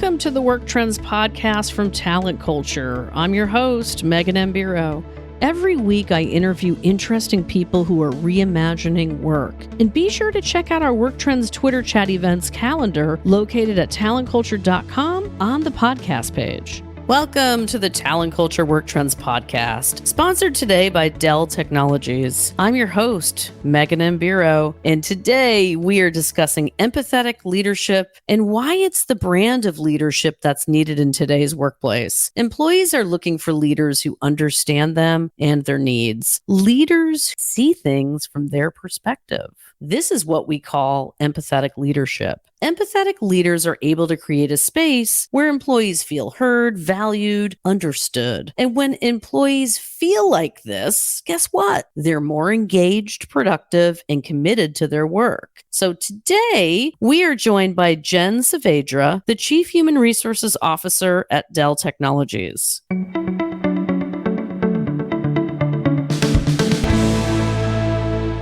Welcome to the Work Trends podcast from Talent Culture. I'm your host, Megan Mbiro. Every week, I interview interesting people who are reimagining work. And be sure to check out our Work Trends Twitter chat events calendar located at talentculture.com on the podcast page. Welcome to the Talent Culture Work Trends podcast, sponsored today by Dell Technologies. I'm your host, Megan Mbiro, and today we are discussing empathetic leadership and why it's the brand of leadership that's needed in today's workplace. Employees are looking for leaders who understand them and their needs. Leaders see things from their perspective. This is what we call empathetic leadership. Empathetic leaders are able to create a space where employees feel heard, valued, understood. And when employees feel like this, guess what? They're more engaged, productive, and committed to their work. So today, we are joined by Jen Saavedra, the Chief Human Resources Officer at Dell Technologies.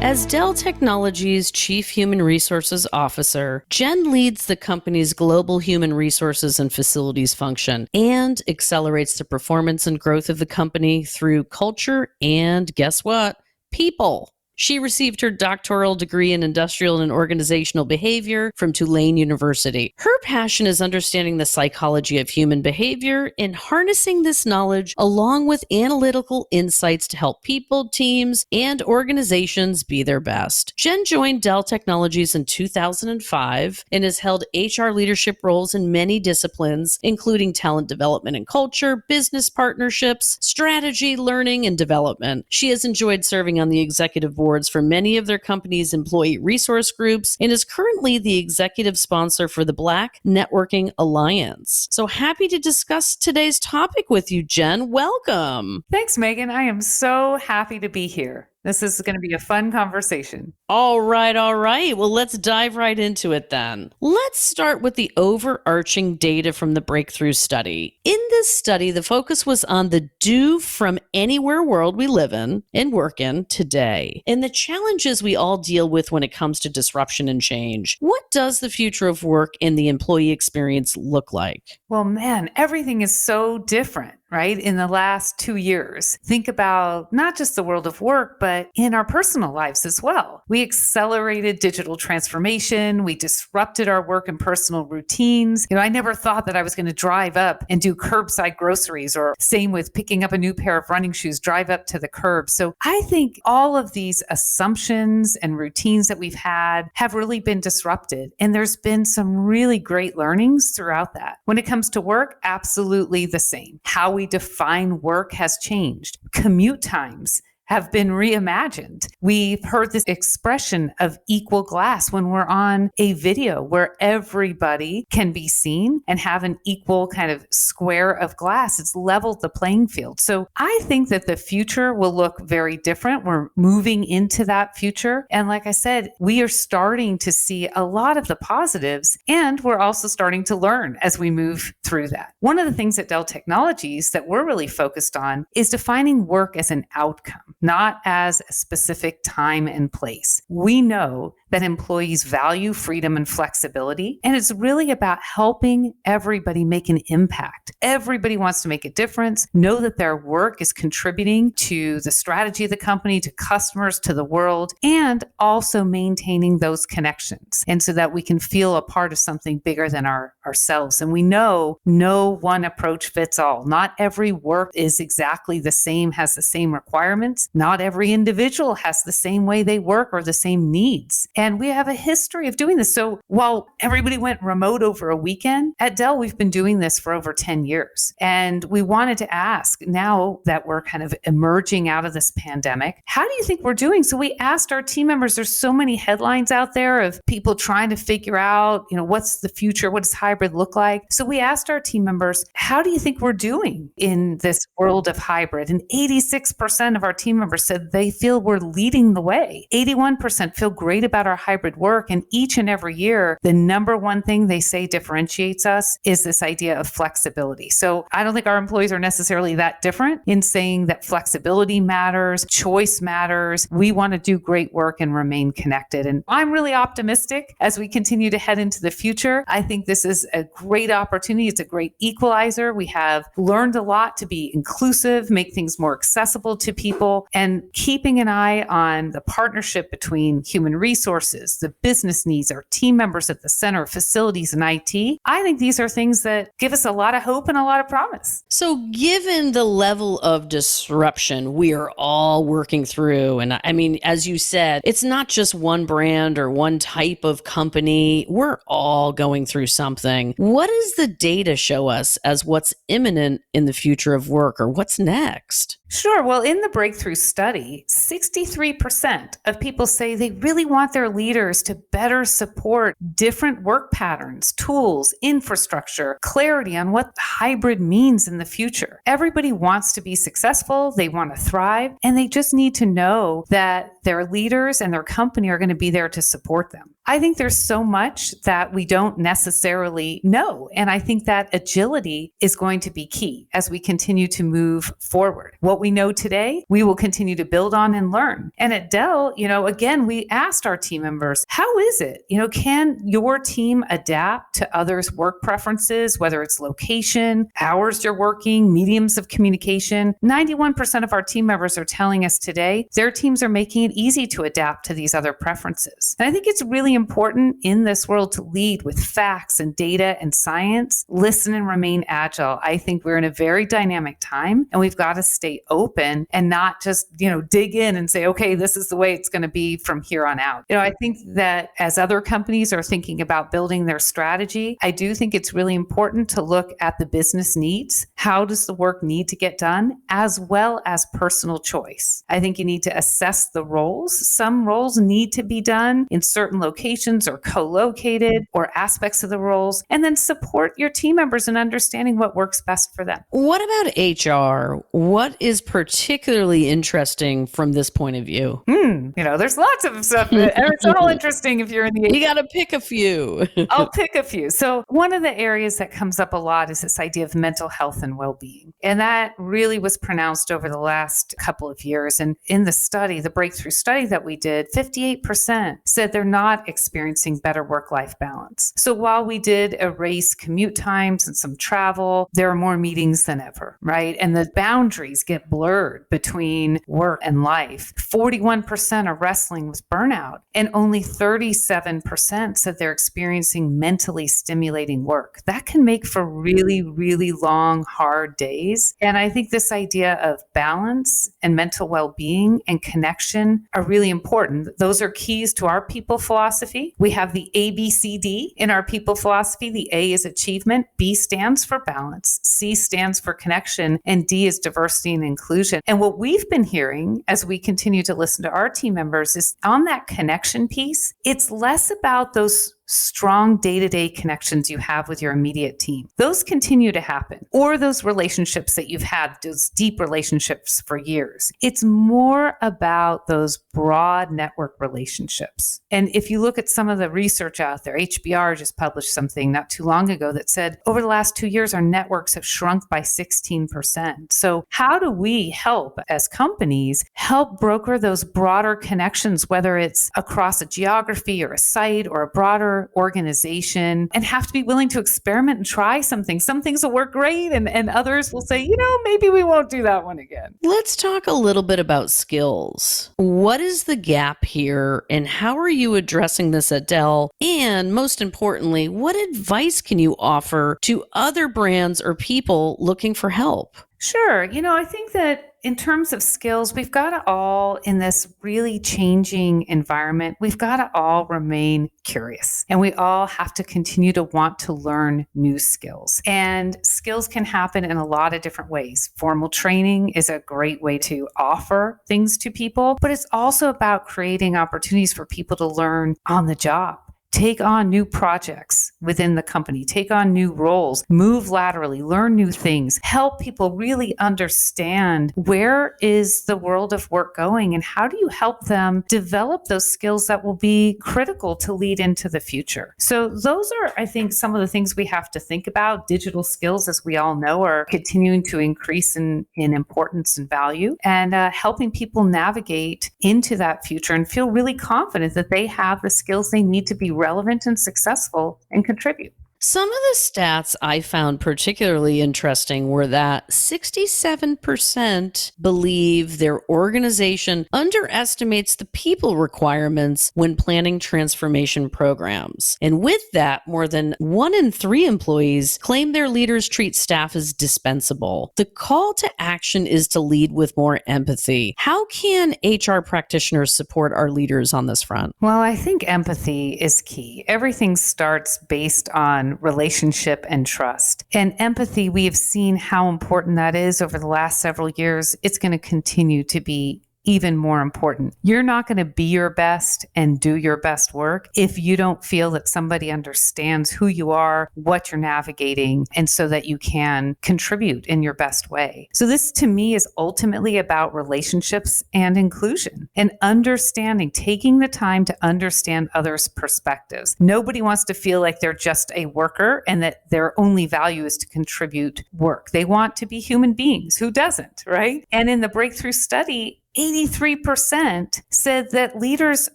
As Dell Technologies' Chief Human Resources Officer, Jen leads the company's global human resources and facilities function and accelerates the performance and growth of the company through culture and, guess what, people. She received her doctoral degree in industrial and organizational behavior from Tulane University. Her passion is understanding the psychology of human behavior and harnessing this knowledge along with analytical insights to help people, teams, and organizations be their best. Jen joined Dell Technologies in 2005 and has held HR leadership roles in many disciplines, including talent development and culture, business partnerships, strategy, learning, and development. She has enjoyed serving on the executive board for many of their company's employee resource groups and is currently the executive sponsor for the Black Networking Alliance. So happy to discuss today's topic with you, Jen. Welcome. Thanks, Megan. I am so happy to be here. This is going to be a fun conversation. All right. Well, let's dive right into it then. Let's start with the overarching data from the breakthrough study. In this study, the focus was on the do from anywhere world we live in and work in today, and the challenges we all deal with when it comes to disruption and change. What does the future of work and the employee experience look like? Well, man, everything is so different, right? In the last 2 years, think about not just the world of work, but in our personal lives as well. We accelerated digital transformation. We disrupted our work and personal routines. I never thought that I was going to drive up and do curbside groceries, or same with picking up a new pair of running shoes, drive up to the curb. So I think all of these assumptions and routines that we've had have really been disrupted. And there's been some really great learnings throughout that. When it comes to work, absolutely the same. How we define work has changed. Commute times have been reimagined. We've heard this expression of equal glass when we're on a video where everybody can be seen and have an equal kind of square of glass. It's leveled the playing field. So I think that the future will look very different. We're moving into that future. And like I said, we are starting to see a lot of the positives, and we're also starting to learn as we move through that. One of the things at Dell Technologies that we're really focused on is defining work as an outcome, not as a specific time and place. We know that employees value freedom and flexibility, and it's really about helping everybody make an impact. Everybody wants to make a difference, know that their work is contributing to the strategy of the company, to customers, to the world, and also maintaining those connections. And so that we can feel a part of something bigger than ourselves. And we know no one approach fits all. Not every work is exactly the same, has the same requirements. Not every individual has the same way they work or the same needs. And we have a history of doing this. So while everybody went remote over a weekend, at Dell, we've been doing this for over 10 years. And we wanted to ask, now that we're kind of emerging out of this pandemic, how do you think we're doing? So we asked our team members, there's so many headlines out there of people trying to figure out, what's the future? What does hybrid look like? So we asked our team members, how do you think we're doing in this world of hybrid? And 86% of our team members said they feel we're leading the way. 81% feel great about about our hybrid work. And each and every year, the number one thing they say differentiates us is this idea of flexibility. So I don't think our employees are necessarily that different in saying that flexibility matters, choice matters. We want to do great work and remain connected. And I'm really optimistic as we continue to head into the future. I think this is a great opportunity. It's a great equalizer. We have learned a lot to be inclusive, make things more accessible to people, and keeping an eye on the partnership between human resources, the business needs, our team members at the center, facilities, and IT. I think these are things that give us a lot of hope and a lot of promise. So given the level of disruption we are all working through, and I mean, as you said, it's not just one brand or one type of company. We're all going through something. What does the data show us as what's imminent in the future of work, or what's next? Sure. Well, in the breakthrough study, 63% of people say they really want their leaders to better support different work patterns, tools, infrastructure, clarity on what hybrid means in the future. Everybody wants to be successful. They want to thrive, and they just need to know that their leaders and their company are going to be there to support them. I think there's so much that we don't necessarily know. And I think that agility is going to be key as we continue to move forward. What we know today, we will continue to build on and learn. And at Dell, again, we asked our team members, how is it? Can your team adapt to others' work preferences, whether it's location, hours you're working, mediums of communication? 91% of our team members are telling us today their teams are making it easy to adapt to these other preferences. And I think it's really important in this world to lead with facts and data and science, listen and remain agile. I think we're in a very dynamic time, and we've got to stay open and not just, dig in and say, okay, this is the way it's going to be from here on out. I think that as other companies are thinking about building their strategy, I do think it's really important to look at the business needs. How does the work need to get done, as well as personal choice? I think you need to assess the roles. Some roles need to be done in certain locations or co-located, or aspects of the roles, and then support your team members in understanding what works best for them. What about HR? What is particularly interesting from this point of view? There's lots of stuff, and it's all interesting if you're in the HR. You got to pick a few. I'll pick a few. So one of the areas that comes up a lot is this idea of mental health and well-being. And that really was pronounced over the last couple of years. And in the study, the breakthrough study that we did, 58% said they're not experiencing better work-life balance. So while we did erase commute times and some travel, there are more meetings than ever, right? And the boundaries get blurred between work and life. 41% are wrestling with burnout, and only 37% said they're experiencing mentally stimulating work. That can make for really, really long, hard days. And I think this idea of balance and mental well-being and connection are really important. Those are keys to our people philosophy. We have the ABCD in our people philosophy. The A is achievement, B stands for balance, C stands for connection, and D is diversity and inclusion. And what we've been hearing as we continue to listen to our team members is on that connection piece, it's less about those strong day-to-day connections you have with your immediate team. Those continue to happen, or those relationships that you've had, those deep relationships for years. It's more about those broad network relationships. And if you look at some of the research out there, HBR just published something not too long ago that said over the last 2 years, our networks have shrunk by 16%. So how do we help as companies help broker those broader connections, whether it's across a geography or a site or a broader organization, and have to be willing to experiment and try something. Some things will work great, and others will say, maybe we won't do that one again. Let's talk a little bit about skills. What is the gap here, and how are you addressing this at Dell? And most importantly, what advice can you offer to other brands or people looking for help? Sure. I think that in terms of skills, we've got to all, in this really changing environment, we've got to all remain curious, and we all have to continue to want to learn new skills. And skills can happen in a lot of different ways. Formal training is a great way to offer things to people, but it's also about creating opportunities for people to learn on the job, take on new projects, within the company, take on new roles, move laterally, learn new things, help people really understand where is the world of work going and how do you help them develop those skills that will be critical to lead into the future. So those are, I think, some of the things we have to think about. Digital skills, as we all know, are continuing to increase in importance and value, and helping people navigate into that future and feel really confident that they have the skills they need to be relevant and successful and contribute. Some of the stats I found particularly interesting were that 67% believe their organization underestimates the people requirements when planning transformation programs. And with that, more than 1 in 3 employees claim their leaders treat staff as dispensable. The call to action is to lead with more empathy. How can HR practitioners support our leaders on this front? Well, I think empathy is key. Everything starts based on relationship and trust. And empathy, we have seen how important that is over the last several years. It's going to continue to be even more important. You're not going to be your best and do your best work if you don't feel that somebody understands who you are, what you're navigating, and so that you can contribute in your best way. So this to me is ultimately about relationships and inclusion and understanding, taking the time to understand others' perspectives. Nobody wants to feel like they're just a worker and that their only value is to contribute work. They want to be human beings. Who doesn't, right? And in the breakthrough study, 83% said that leaders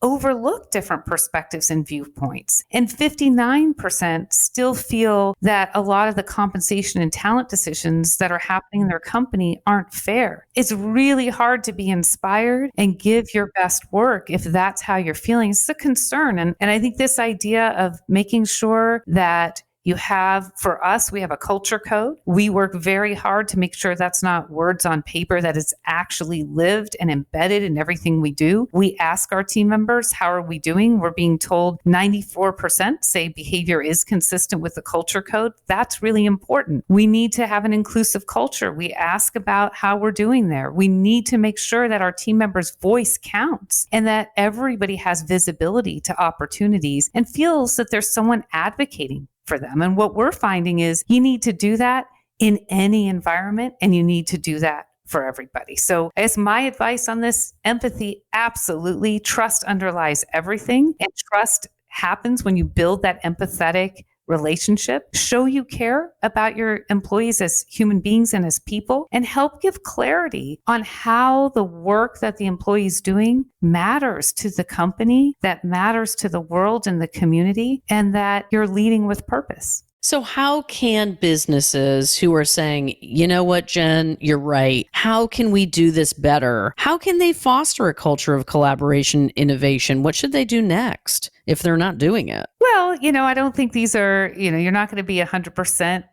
overlook different perspectives and viewpoints. And 59% still feel that a lot of the compensation and talent decisions that are happening in their company aren't fair. It's really hard to be inspired and give your best work if that's how you're feeling. It's a concern. And I think this idea of making sure that you have, for us, we have a culture code. We work very hard to make sure that's not words on paper, that it's actually lived and embedded in everything we do. We ask our team members, how are we doing? We're being told 94% say behavior is consistent with the culture code. That's really important. We need to have an inclusive culture. We ask about how we're doing there. We need to make sure that our team members' voice counts and that everybody has visibility to opportunities and feels that there's someone advocating for them. And what we're finding is you need to do that in any environment, and you need to do that for everybody. So as my advice on this, empathy, absolutely. Trust underlies everything. And trust happens when you build that empathetic relationship. Show you care about your employees as human beings and as people, and help give clarity on how the work that the employee is doing matters to the company, that matters to the world and the community, and that you're leading with purpose. So how can businesses who are saying, you know what, Jen, you're right. How can we do this better? How can they foster a culture of collaboration, innovation? What should they do next if they're not doing it? Well, I don't think these are, you're not going to be 100%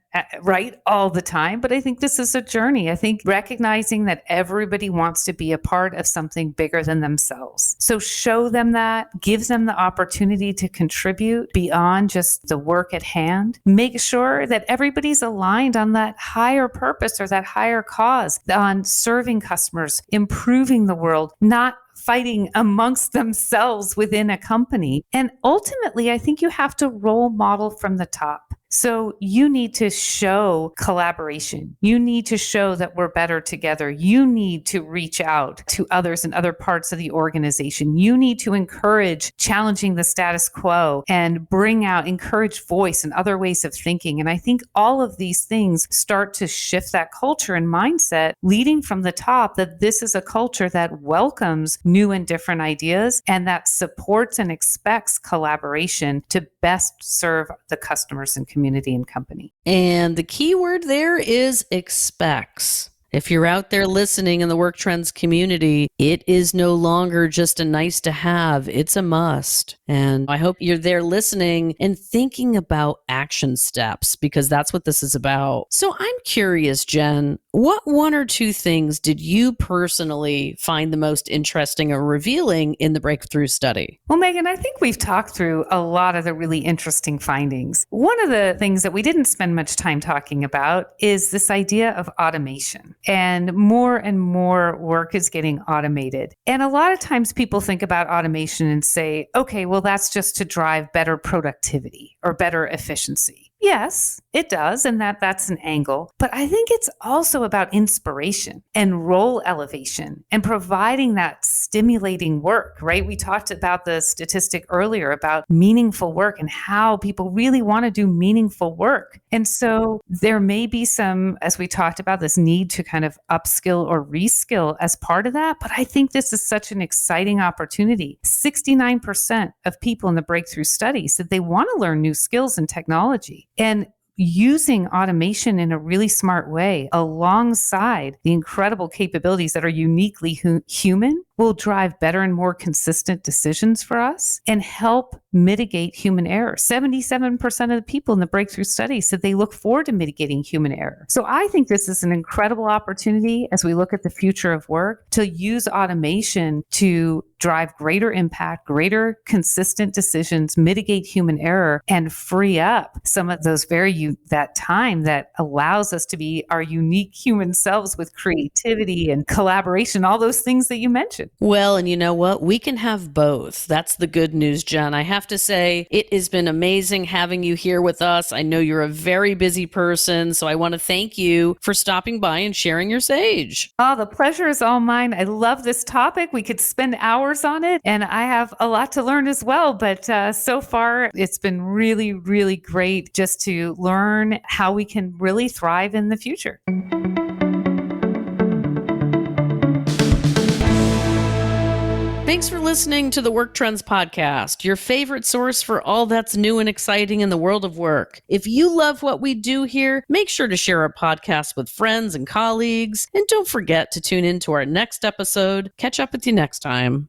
right all the time, but I think this is a journey. I think recognizing that everybody wants to be a part of something bigger than themselves. So show them that, give them the opportunity to contribute beyond just the work at hand. Make sure that everybody's aligned on that higher purpose or that higher cause, on serving customers, improving the world, not fighting amongst themselves within a company. And ultimately, I think you have to role model from the top. So you need to show collaboration. You need to show that we're better together. You need to reach out to others in other parts of the organization. You need to encourage challenging the status quo and encourage voice and other ways of thinking. And I think all of these things start to shift that culture and mindset, leading from the top, that this is a culture that welcomes new and different ideas and that supports and expects collaboration to best serve the customers and community and company. And the key word there is expects. If you're out there listening in the Work Trends community, it is no longer just a nice to have, it's a must. And I hope you're there listening and thinking about action steps, because that's what this is about. So I'm curious, Jen, what 1 or 2 things did you personally find the most interesting or revealing in the breakthrough study? Well, Megan, I think we've talked through a lot of the really interesting findings. One of the things that we didn't spend much time talking about is this idea of automation. and more work is getting automated. And a lot of times people think about automation and say, okay, well, that's just to drive better productivity or better efficiency. Yes, it does. And that's an angle. But I think it's also about inspiration and role elevation and providing that stimulating work, right? We talked about the statistic earlier about meaningful work and how people really want to do meaningful work. And so there may be some, as we talked about, this need to kind of upskill or reskill as part of that. But I think this is such an exciting opportunity. 69% of people in the breakthrough study said they want to learn new skills and technology. And using automation in a really smart way alongside the incredible capabilities that are uniquely human will drive better and more consistent decisions for us and help mitigate human error. 77% of the people in the breakthrough study said they look forward to mitigating human error. So I think this is an incredible opportunity as we look at the future of work to use automation to drive greater impact, greater consistent decisions, mitigate human error, and free up some of those that time that allows us to be our unique human selves with creativity and collaboration, all those things that you mentioned. Well, and you know what? We can have both. That's the good news, Jen. I have to say, it has been amazing having you here with us. I know you're a very busy person, so I want to thank you for stopping by and sharing your sage. Oh, the pleasure is all mine. I love this topic. We could spend hours on it, and I have a lot to learn as well. But so far, it's been really, really great just to learn how we can really thrive in the future. Thanks for listening to the Work Trends Podcast, your favorite source for all that's new and exciting in the world of work. If you love what we do here, make sure to share our podcast with friends and colleagues. And don't forget to tune in to our next episode. Catch up with you next time.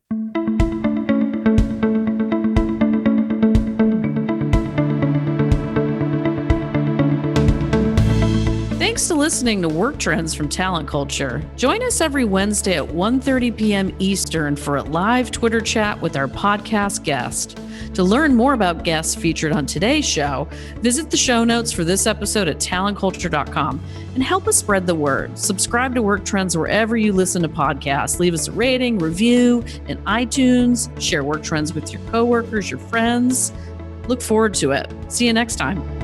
Thanks to listening to Work Trends from Talent Culture. Join us every Wednesday at 1:30 p.m. Eastern for a live Twitter chat with our podcast guest. To learn more about guests featured on today's show, visit the show notes for this episode at talentculture.com and help us spread the word. Subscribe to Work Trends wherever you listen to podcasts. Leave us a rating, review in iTunes. Share Work Trends with your coworkers, your friends. Look forward to it. See you next time.